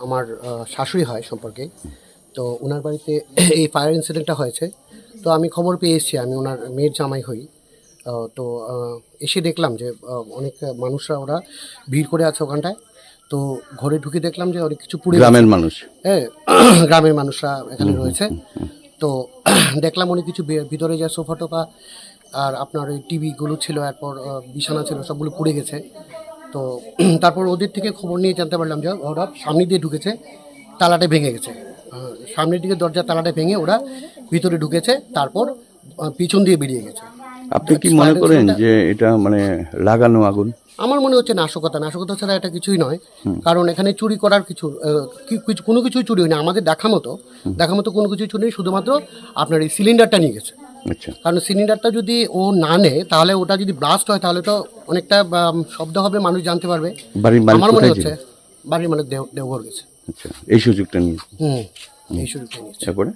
আমার শাশুড়ি হয় সম্পর্কে। তো ওনার বাড়িতে এই ফায়ার ইনসিডেন্টটা হয়েছে। তো আমি খবর পেয়ে এসেছি, আমি ওনার মেয়ের জামাই হই। তো এসে দেখলাম যে অনেক মানুষরা ওরা ভিড় করে আছে ওখানটায়। তো ঘরে ঢুকে দেখলাম যে অনেক কিছু পুড়ে গেছে। গ্রামের মানুষ। হ্যাঁ, গ্রামের মানুষরা এখানে রয়েছে। তো দেখলাম অনেক কিছু ভিতরে যা সোফা টোফা আর আপনার ওই টিভিগুলো ছিল, এরপর বিছানা ছিল, সবগুলো পুড়ে গেছে। তো তারপর ওদের থেকে খবর নিয়ে জানতে পারলাম যে ওরা সামনে দিয়ে ঢুকেছে, তালাটা ভেঙে গেছে। সামনের দিকে দরজার তালাটা ভেঙে ওরা ভিতরে ঢুকেছে, তারপর পিছন দিয়ে বেরিয়ে গেছে। আপনি কি মনে করেন যে এটা মানে লাগানো আগুন? আমার মনে হচ্ছে নাশকতা ছাড়া এটা কিছুই নয়। কারণ এখানে চুরি করার কোনো কিছুই চুরি হয়নি। আমাদের দেখা মতো কোনো কিছু চুরি নেই, শুধুমাত্র আপনার এই সিলিন্ডারটা নিয়ে গেছে। আচ্ছা, কারণ সিলিন্ডারটা যদি ও না নেয়, তাহলে ওটা যদি ব্লাস্ট হয় তাহলে তো অনেকটা শব্দ হবে, মানুষ জানতে পারবে। বাড়ির মালিক আমার মনে কোথায় হচ্ছে ছিল? বাড়ির মানে দেওঘর গেছে। আচ্ছা, এই সুযোগটা নিয়ে এই সুযোগটা নিয়েছে। তারপরে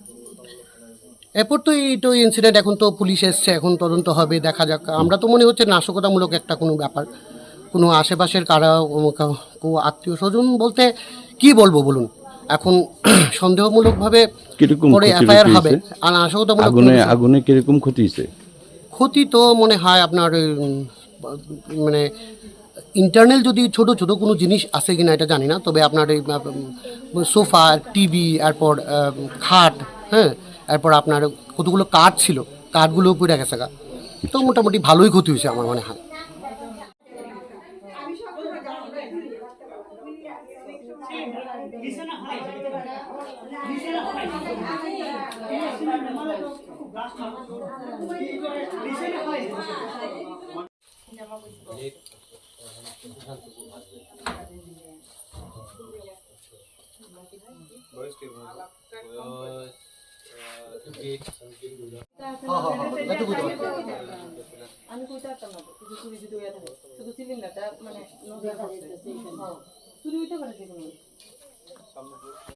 এরপর তো এইটো ইনসিডেন্ট, এখন তো পুলিশ এসছে, এখন তদন্ত হবে, দেখা যাক। আমরা তো মনে হচ্ছে নাশকতামূলক একটা কোনো ব্যাপার, কোনো আশেপাশের কারা আত্মীয় স্বজন বলতে কি বলবো বলুন। এখন সন্দেহমূলকভাবে কিরকম পরে ক্ষতি এফআইআর হবে, হয়েছে? আর নাশকতামূলক আগুনে কিরকম ক্ষতি হয়েছে? ক্ষতি তো মনে হয় আপনার মানে ইন্টারনাল যদি ছোট ছোট কোনো জিনিস আছে কিনা এটা জানি না, তবে আপনার এই সোফা, টিভি, এরপর খাট, হ্যাঁ, এরপর আপনার কতগুলো কাঠ ছিল, কাঠগুলো পুড়ে গেছে গা। তো মোটামুটি ভালোই ক্ষতি হয়েছে আমার মনে হয়। আমি কইতে পারতাম না কিছু চুরি যদি হইয়া থাকে, শুধু সিলিন্ডারটা মানে চুরি হইতে পারে যে কোনো।